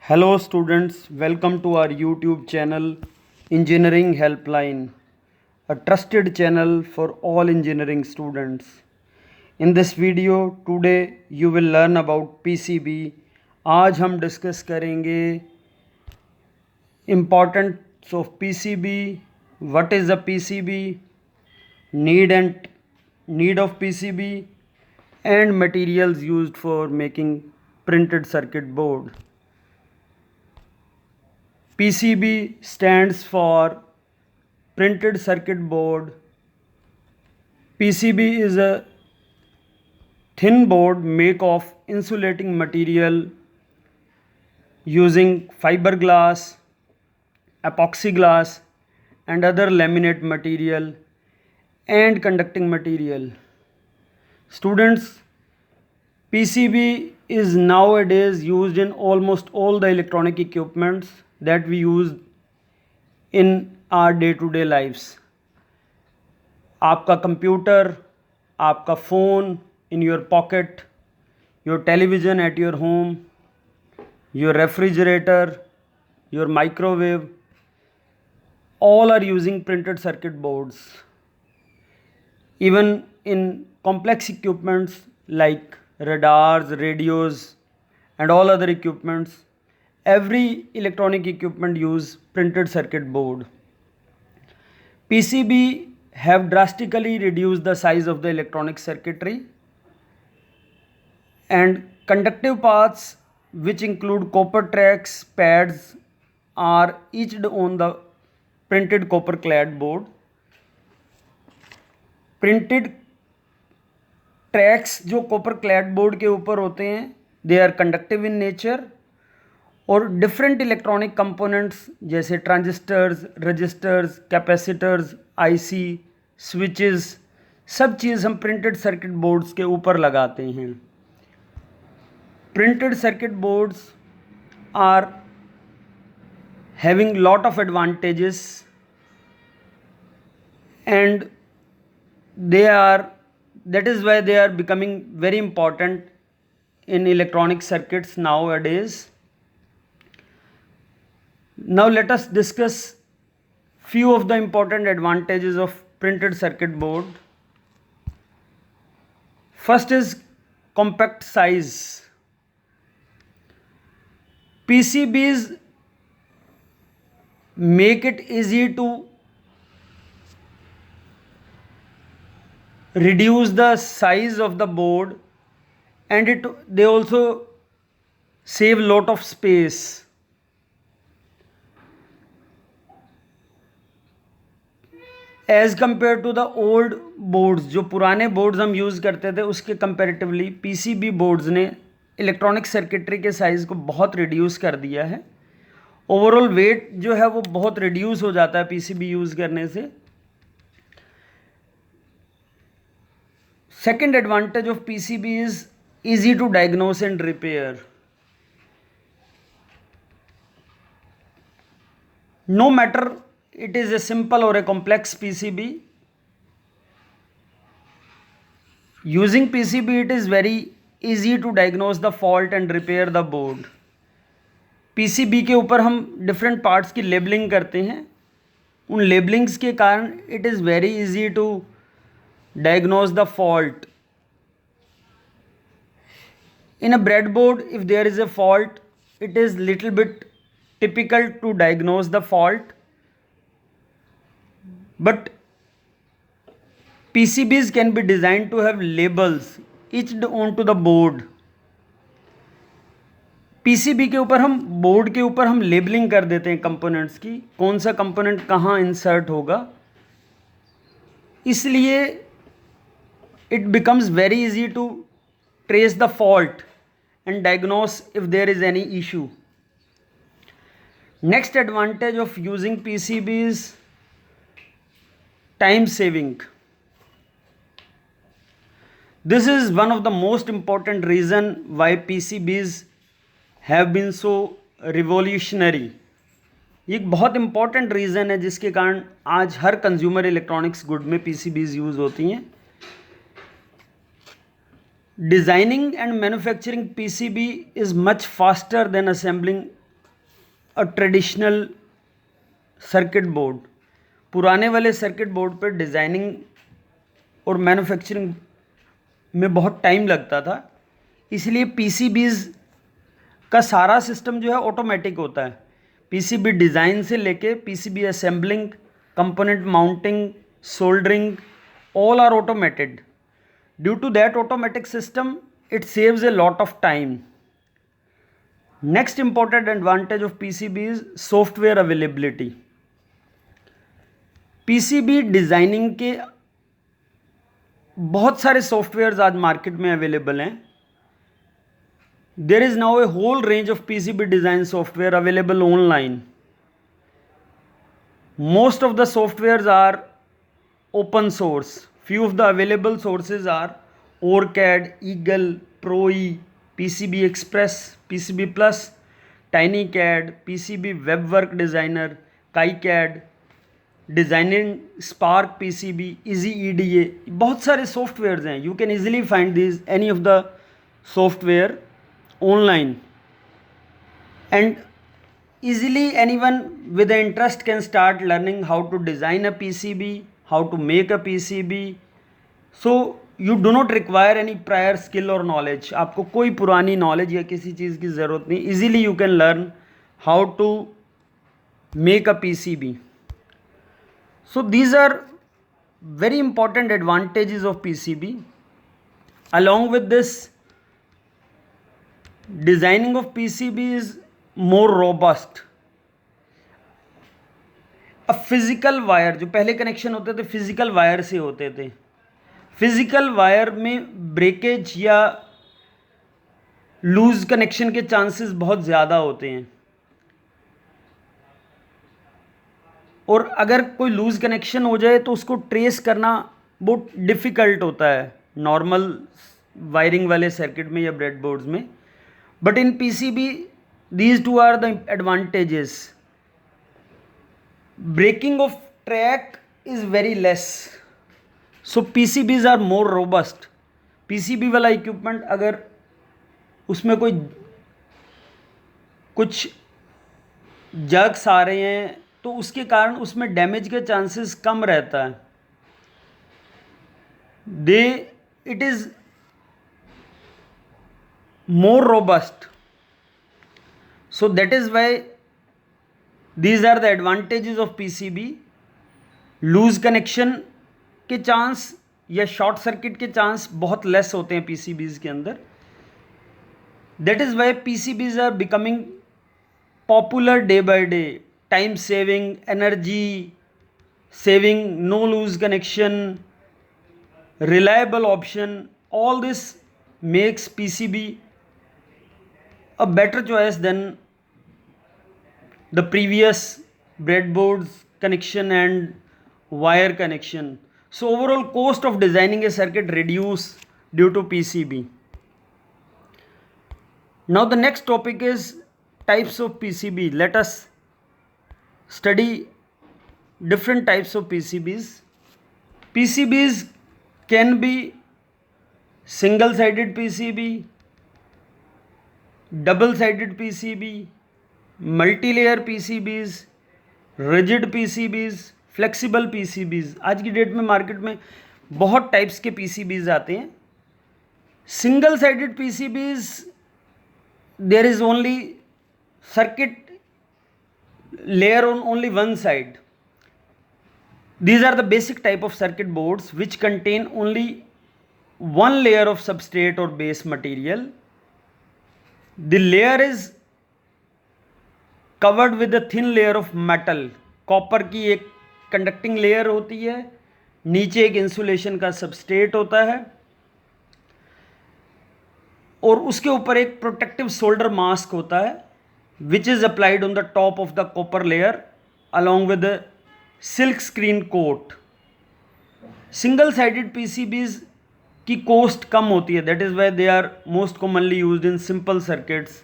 Hello students, welcome to our YouTube channel Engineering Helpline, a trusted channel for all engineering students. In this video today you will learn about PCB. आज हम discuss करेंगे importance of PCB, what is a PCB, need of PCB and materials used for making printed circuit board. PCB stands for printed circuit board. PCB is a thin board made of insulating material using fiberglass, epoxy glass and other laminate material and conducting material. Students, PCB is nowadays used in almost all the electronic equipments that we use in our day to day lives. आपका computer, आपका phone in your pocket, your television at your home, your refrigerator, your microwave, all are using printed circuit boards. Even in complex equipments like radars, radios and all other equipments, every electronic equipment use printed circuit board. PCB have drastically reduced the size of the electronic circuitry, and conductive parts which include copper tracks, pads are etched on the printed copper clad board. Printed tracks जो copper clad board के ऊपर होते हैं, they are conductive in nature, और different electronic components जैसे transistors, resistors, capacitors, IC, switches, सब चीज़ हम प्रिंटेड सर्किट बोर्ड्स के ऊपर लगाते हैं. Printed circuit boards are having lot of advantages and that is why they are becoming very important in electronic circuits nowadays. Now let us discuss few of the important advantages of printed circuit board. First is compact size. PCBs make it easy to reduce the size of the board, and they also save lot of space. As compare to the old boards, जो पुराने boards हम use करते थे उसके comparatively PCB boards ने electronic circuitry के size को बहुत रिड्यूस कर दिया है. ओवरऑल वेट जो है वो बहुत रिड्यूस हो जाता है पीसीबी यूज़ करने से. Second advantage of PCB is easy to diagnose and repair. No matter it is a simple or a complex PCB. Using PCB it is very easy to diagnose the fault and repair the board. PCB के ऊपर हम different parts की labeling करते हैं. उन labelings के कारण it is very easy to diagnose the fault. In a breadboard, if there is a fault, it is little bit typical to diagnose the fault. But PCBs can be designed to have labels etched onto the board. PCB के ऊपर हम board के ऊपर हम labelling कर देते हैं components की, कौन सा कंपोनेंट कहाँ इंसर्ट होगा. इसलिए it becomes very easy to trace the fault and diagnose if there is any issue. Next advantage of using PCBs, time saving. This is one of the most important reason why PCBs have been so revolutionary. ये एक बहुत important reason है जिसके कारण आज हर consumer electronics good में PCBs use होती हैं. Designing and manufacturing PCB is much faster than assembling a traditional circuit board. पुराने वाले सर्किट बोर्ड पर डिज़ाइनिंग और मैन्युफैक्चरिंग में बहुत टाइम लगता था, इसलिए पीसीबीज़ का सारा सिस्टम जो है ऑटोमेटिक होता है। पीसीबी डिज़ाइन से लेके PCB assembling, component mounting, soldering, all are automated. Due to that automatic system, it saves a lot of time. Next important advantage of PCB is software availability. PCB designing के बहुत सारे softwares आज market में available हैं। There is now a whole range of PCB design software available online. Most of the softwares are open source. Few of the available sources are OrCAD, Eagle, ProE, PCB Express, PCB Plus, TinyCAD, PCB WebWork Designer, KiCad, Designing Spark PCB, Easy EDA. बहुत सारे softwares हैं. You can easily find these any of the software online, and easily anyone with an interest can start learning how to design a PCB, how to make a PCB. So you do not require any prior skill or knowledge. आपको कोई पुरानी knowledge या किसी चीज़ की ज़रूरत नहीं. easily you can learn how to make a PCB. So these are very important advantages of PCB. Along with this, designing of PCB is more robust. अब physical wire, जो पहले कनेक्शन होते थे फिजिकल वायर से होते थे, physical wire में breakage या लूज कनेक्शन के चांसेस बहुत ज़्यादा होते हैं, और अगर कोई लूज कनेक्शन हो जाए तो उसको ट्रेस करना बहुत डिफ़िकल्ट होता है नॉर्मल वायरिंग वाले सर्किट में या ब्रेडबोर्ड्स में. But in PCB these two are the advantages. Breaking of track is very less, so PCBs are more robust. PCB वाला इक्विपमेंट अगर उसमें कोई कुछ जर्क्स आ रहे हैं तो उसके कारण उसमें डैमेज के चांसेस कम रहता है. It is more robust. So that is why these are the advantages of PCB. Loose connection के चांस या शॉर्ट सर्किट के चांस बहुत लेस होते हैं PCBs के अंदर. That is why PCBs are becoming popular day by day. Time saving, energy saving, no lose connection, reliable option, all this makes PCB a better choice than the previous breadboards connection and wire connection. So overall cost of designing a circuit reduce due to PCB. Now the next topic is types of PCB. Let us study different types of PCBs. PCBs can be single sided PCB, double sided PCB, multilayer PCBs, rigid PCBs, flexible PCBs. आज की date में market में बहुत types के PCBs आते हैं. Single sided PCBs, there is only circuit layer on only one side. These are the basic type of circuit boards which contain only one layer of substrate or base material. The layer is covered with a thin layer of metal. Copper की एक conducting layer होती है, नीचे एक insulation का substrate होता है, और उसके ऊपर एक प्रोटेक्टिव सोल्डर मास्क होता है which is applied on the top of the copper layer along with silk screen coat. Single sided PCBs की कॉस्ट कम होती है. That is why they are most commonly used in simple circuits,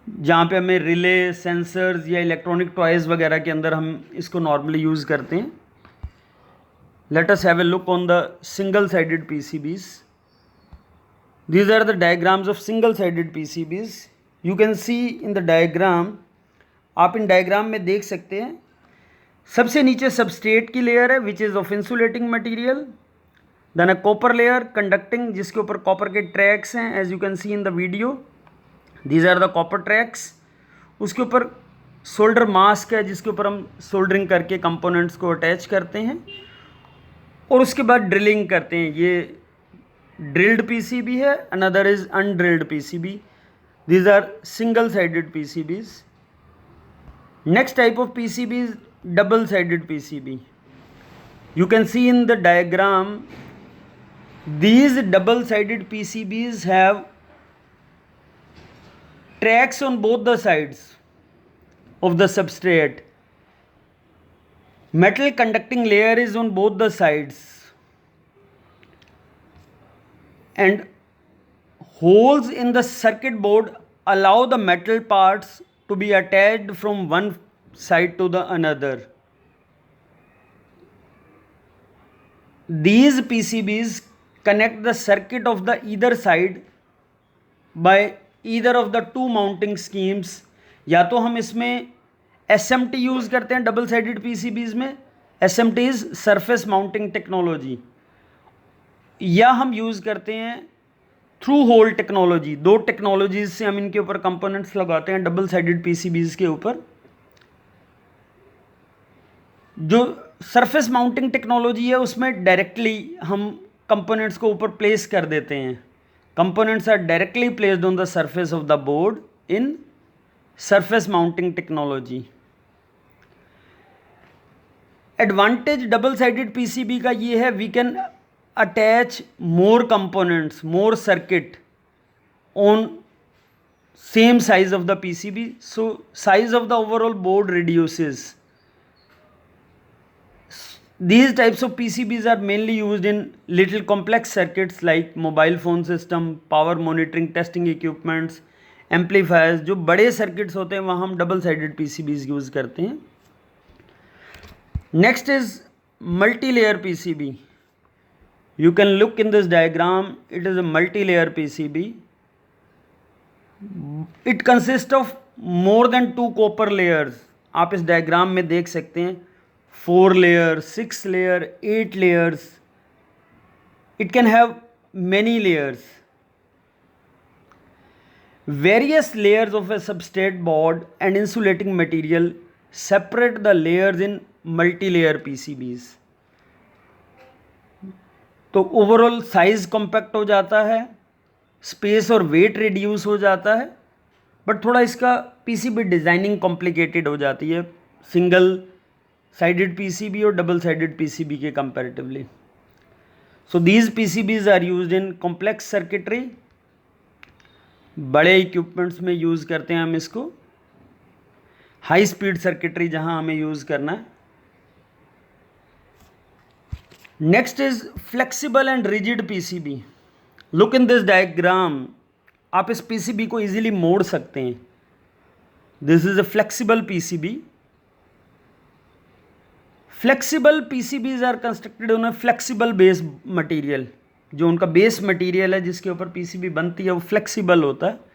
जहाँ पे हमें relay, sensors या electronic toys वगैरह के अंदर हम इसको नॉर्मली यूज़ करते हैं. Let us have a look on the single sided PCBs. These are the diagrams of single sided PCBs. You can see in the diagram आप इन डायग्राम में देख सकते हैं। सबसे नीचे सबस्ट्रेट की लेयर है which is of insulating material, then a copper layer conducting जिसके ऊपर कॉपर के ट्रैक्स हैं as you can see in the video, these are the copper tracks. उसके ऊपर सोल्डर मास्क है जिसके ऊपर हम सोल्डरिंग करके कंपोनेंट्स को अटैच करते हैं और उसके बाद ड्रिलिंग करते हैं। ये ड्रिल्ड पीसीबी है, another is undrilled PCB, these are single sided PCBs. Next type of PCB is double sided PCB. You can see in the diagram these double sided PCBs have tracks on both the sides of the substrate. Metal conducting layer is on both the sides and holes in the circuit board allow the metal parts to be attached from one side to the another. These PCBs connect the circuit of the either side by either of the two mounting schemes. या तो हम इसमें SMT use करते हैं double sided PCBs में, SMT is surface mounting technology, या हम use करते हैं थ्रू होल टेक्नोलॉजी। दो टेक्नोलॉजीज से हम इनके ऊपर कंपोनेंट्स लगाते हैं डबल साइडेड PCBs के ऊपर। जो सरफेस माउंटिंग टेक्नोलॉजी है उसमें डायरेक्टली हम कंपोनेंट्स को ऊपर प्लेस कर देते हैं। Components are directly placed on the surface of the board in surface mounting technology. Advantage double sided PCB का ये है, we can attach more components, more circuit on same size of the PCB, so size of the overall board reduces. These types of PCBs are mainly used in little complex circuits like mobile phone system, power monitoring testing equipments, amplifiers। जो बड़े circuits होते हैं वहाँ हम double sided PCBs use करते हैं। Next is multi layer PCB। You can look in this diagram, it is a multi-layer PCB. It consists of more than 2 copper layers। आप इस डायग्राम में देख सकते हैं 4 layer, 6 layer, 8 layers. It can have many layers. Various layers of a substrate board and insulating material separate the layers in multi-layer PCBs. तो overall size compact हो जाता है, स्पेस और वेट रिड्यूस हो जाता है, बट थोड़ा इसका पीसीबी डिज़ाइनिंग कॉम्प्लिकेटेड हो जाती है सिंगल साइडेड पीसीबी और डबल साइडेड पीसीबी के comparatively. So these PCBs are used in complex circuitry. बड़े इक्विपमेंट्स में यूज़ करते हैं हम इसको, हाई स्पीड सर्किटरी जहां हमें यूज़ करना है। Next is flexible and rigid PCB. Look in this diagram, आप इस पीसीबी को इजीली मोड़ सकते हैं। This is a flexible PCB. Flexible PCBs are constructed on a flexible base material. जो उनका बेस मटेरियल है जिसके ऊपर पीसीबी बनती है वो फ्लेक्सिबल होता है।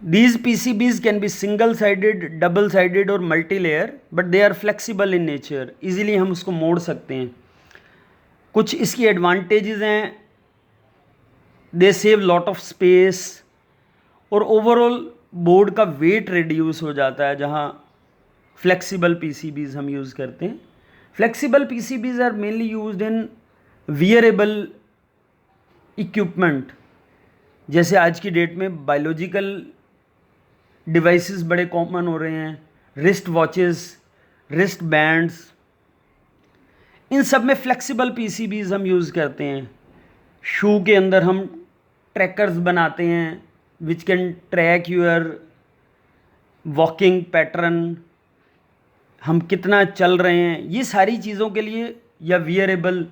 These PCBs can be single sided, double sided और multi layer, but they are flexible in nature। Easily हम उसको मोड़ सकते हैं। कुछ इसकी एडवांटेजेस हैं, दे सेव लॉट ऑफ स्पेस और ओवरऑल बोर्ड का वेट रिड्यूस हो जाता है जहाँ फ्लेक्सिबल PCBs हम यूज़ करते हैं। Flexible PCBs are mainly used in wearable equipment, जैसे आज की डेट में बायोलॉजिकल डिवाइसेस बड़े कॉमन हो रहे हैं, रिस्ट वॉचेस, रिस्ट बैंड्स, इन सब में फ्लेक्सिबल PCBs हम यूज़ करते हैं। शू के अंदर हम ट्रैकर्स बनाते हैं which can track your walking pattern, हम कितना चल रहे हैं, ये सारी चीज़ों के लिए, या वियरेबल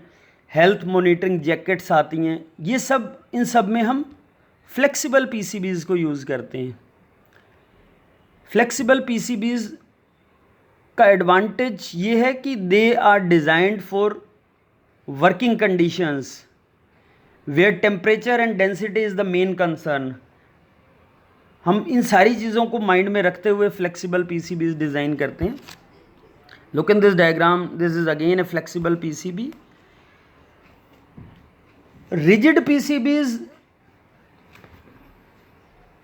हेल्थ मॉनिटरिंग जैकेट्स आती हैं, ये सब, इन सब में हम फ्लेक्सिबल PCBs को यूज़ करते हैं। फ्लेक्सिबल PCBs का एडवांटेज ये है कि they are designed for working conditions where temperature and density is the main concern. हम इन सारी चीज़ों को माइंड में रखते हुए फ्लेक्सिबल पीसीबीज डिज़ाइन करते हैं. Look in this diagram, this is again A flexible PCB. Rigid PCBs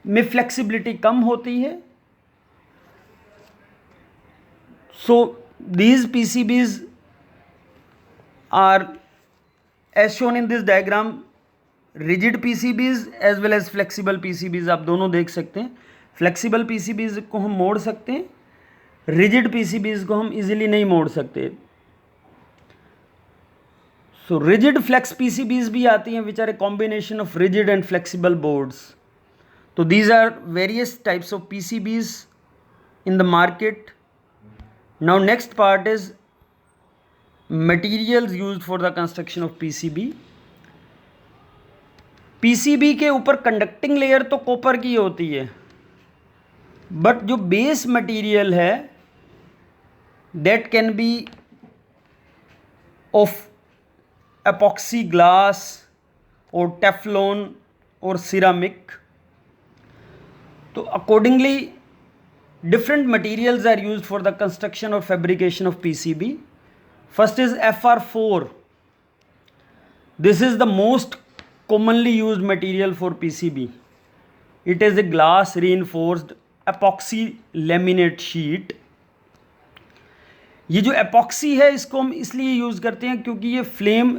में फ्लेक्सिबिलिटी कम होती है. सो these PCBs are as shown in this diagram, rigid PCBs as well as flexible PCBs. आप दोनों देख सकते हैं. फ्लेक्सिबल PCBs को हम मोड़ सकते हैं, रिजिड PCBs को हम इजीली नहीं मोड़ सकते. सो रिजिड फ्लेक्स PCBs भी आती हैं which are a combination of rigid and flexible boards. तो these are various types of PCBs in the market. Now next part is materials used for the construction of PCB. PCB के ऊपर conducting layer तो copper की होती है, but जो base material है that can be of epoxy glass और Teflon और सिरामिक. तो accordingly different materials are used for the construction or fabrication of PCB. First is FR4. This is the most commonly used material for PCB. It is a glass reinforced epoxy laminate sheet. ये जो epoxy है इसको हम इसलिए use करते हैं क्योंकि ये फ्लेम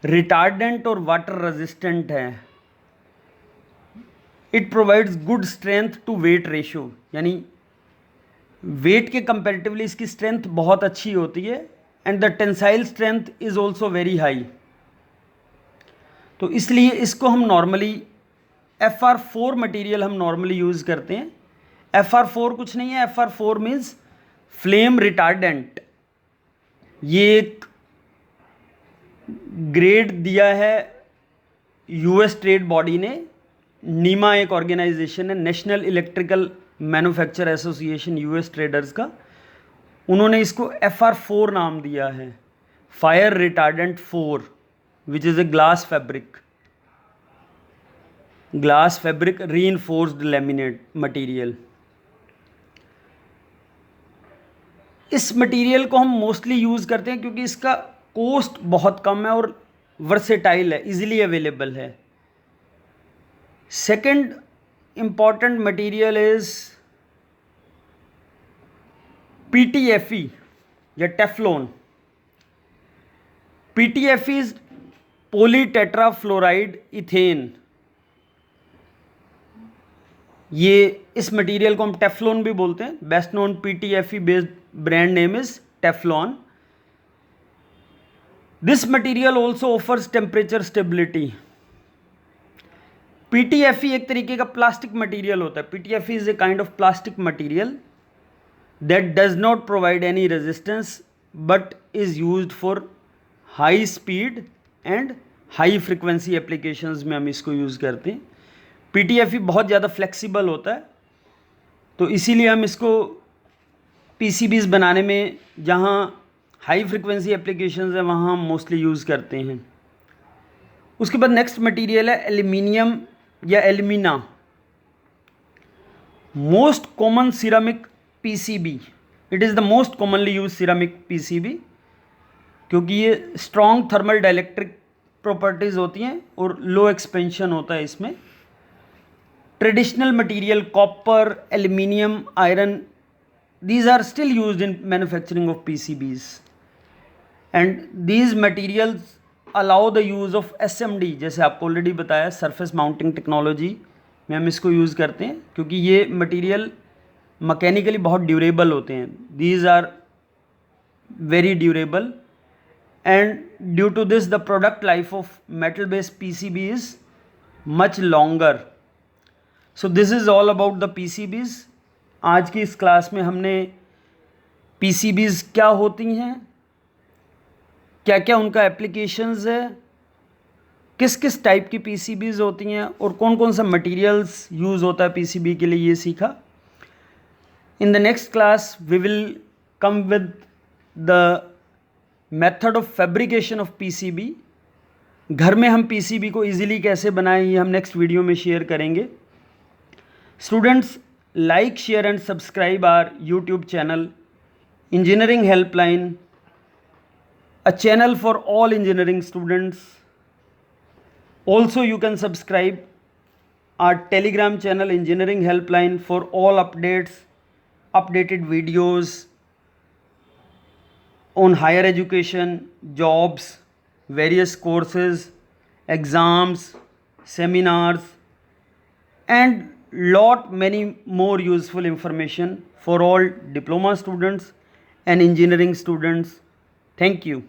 रिटार्डेंट और वाटर रेजिस्टेंट है. It provides good strength to weight ratio, यानी वेट के कंपेरेटिवली इसकी स्ट्रेंथ बहुत अच्छी होती है. And the tensile strength is also very high. तो इसलिए इसको हम नॉर्मली FR4 मटेरियल हम नॉर्मली यूज़ करते हैं. FR4 कुछ नहीं है, FR4 मीन्स फ्लेम रिटार्डेंट. ये एक ग्रेड दिया है US ट्रेड बॉडी ने. नीमा एक ऑर्गेनाइजेशन है, national electrical manufacture association US traders का. उन्होंने इसको FR4 नाम दिया है, fire retardant 4, which is a glass fabric reinforced laminate material. इस मटेरियल को हम मोस्टली यूज़ करते हैं क्योंकि इसका कॉस्ट बहुत कम है और वर्सेटाइल है, इजीली अवेलेबल है. Second important material is PTFE या Teflon. PTFE is polytetrafluoride ethane. ये इस मटेरियल को हम टेफ्लॉन भी बोलते हैं. Best known PTFE based brand name is Teflon. This material also offers temperature stability. PTFE एक तरीके का प्लास्टिक मटेरियल होता है. PTFE is a kind of plastic material that does not provide any resistance but is used for high speed and high frequency applications में हम इसको use करते हैं. PTFE बहुत ज़्यादा फ्लेक्सिबल होता है, तो इसीलिए हम इसको PCBs बनाने में जहाँ हाई फ्रिक्वेंसी एप्लीकेशंस हैं वहाँ हम मोस्टली यूज़ करते हैं. उसके बाद नेक्स्ट मटेरियल है एल्यूमिनियम या alumina. Most common ceramic PCB. It is the most commonly use ceramic PCB क्योंकि ये स्ट्रॉन्ग थर्मल डाइलेक्ट्रिक प्रॉपर्टीज़ होती हैं और लो एक्सपेंशन होता है इसमें. Traditional material copper, aluminium, iron, these are still used in manufacturing of PCBs, and these materials allow the use of SMD. जैसे आपको ऑलरेडी बताया सरफेस माउंटिंग टेक्नोलॉजी में हम इसको यूज़ करते हैं क्योंकि ये मटेरियल मैकेनिकली बहुत ड्यूरेबल होते हैं. these are very durable and due to this the product life of metal based PCB is much longer. So this is all about the PCBs. आज की इस क्लास में हमने PCBs क्या होती हैं, क्या क्या उनका एप्लीकेशंस है, किस किस टाइप की PCBs होती हैं और कौन कौन सा मटेरियल्स यूज़ होता है PCB के लिए, ये सीखा. In the next class we will come with the method of fabrication of PCB. घर में हम PCB को ईजिली कैसे बनाएं ये हम नेक्स्ट वीडियो में शेयर करेंगे. Students, like, share and subscribe our YouTube channel, Engineering Helpline, a channel for all engineering students. Also, you can subscribe our Telegram channel, Engineering Helpline, for all updated videos on higher education, jobs, various courses, exams, seminars, and many more useful information for all diploma students and engineering students. Thank you.